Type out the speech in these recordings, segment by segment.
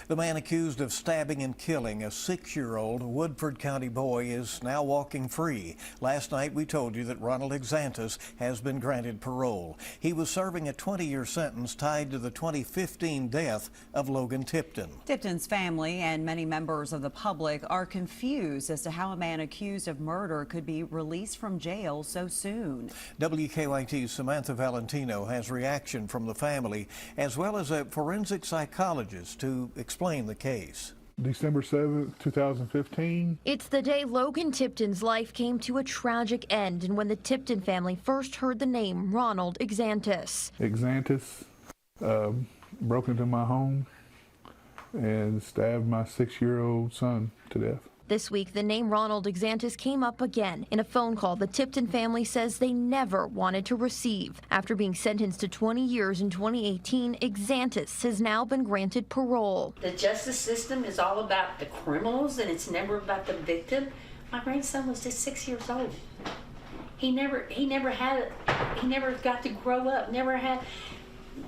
The man accused of stabbing and killing a 6-year-old Woodford County boy is now walking free. Last night we told you that Ronald Exantus has been granted parole. He was serving a 20-year sentence tied to the 2015 death of Logan Tipton. Tipton's family and many members of the public are confused as to how a man accused of murder could be released from jail so soon. WKYT's Samantha Valentino has reaction from the family as well as a forensic psychologist to explain the case. December 7th, 2015. It's the day Logan Tipton's life came to a tragic end, and when the Tipton family first heard the name Ronald Exantus. Exantus broke into my home and stabbed my 6-year-old son to death. This week, the name Ronald Exantus came up again in a phone call the Tipton family says they never wanted to receive. After being sentenced to 20 years in 2018, Exantus has now been granted parole. The justice system is all about the criminals and it's never about the victim. My grandson was just 6 years old. He never got to grow up,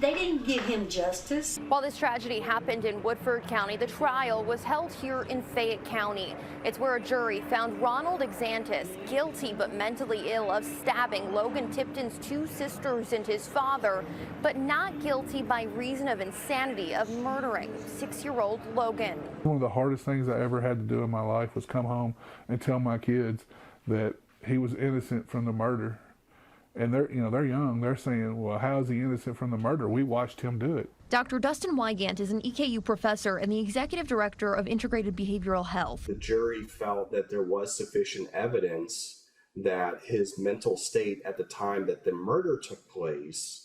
they didn't give him justice. While this tragedy happened in Woodford County, the trial was held here in Fayette County. It's where a jury found Ronald Exantus guilty but mentally ill of stabbing Logan Tipton's 2 sisters and his father, but not guilty by reason of insanity of murdering 6-year-old Logan. One of the hardest things I ever had to do in my life was come home and tell my kids that he was innocent from the murder. And they're young. They're saying, well, how is he innocent from the murder? We watched him do it. Dr. Dustin Wygant is an EKU professor and the executive director of Integrated Behavioral Health. The jury felt that there was sufficient evidence that his mental state at the time that the murder took place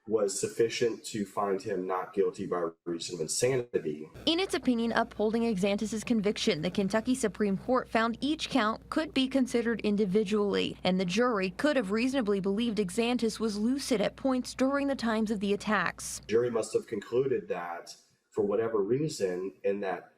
was sufficient to find him not guilty by reason of insanity. In its opinion upholding Exantus's conviction, the Kentucky Supreme Court found each count could be considered individually, and the jury could have reasonably believed Exantus was lucid at points during the times of the attacks. The jury must have concluded that for whatever reason in that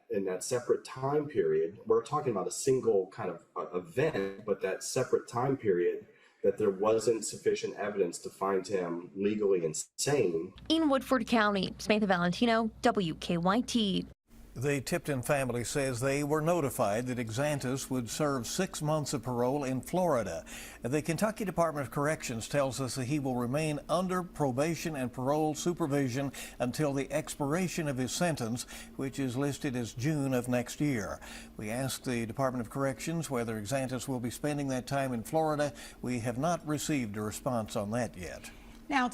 separate time period, we're talking about a single kind of event, but that separate time period, that there wasn't sufficient evidence to find him legally insane. In Woodford County, Samantha Valentino, WKYT. The Tipton family says they were notified that Exantus would serve 6 months of parole in Florida. The Kentucky Department of Corrections tells us that he will remain under probation and parole supervision until the expiration of his sentence, which is listed as June of next year. We asked the Department of Corrections whether Exantus will be spending that time in Florida. We have not received a response on that yet. Now,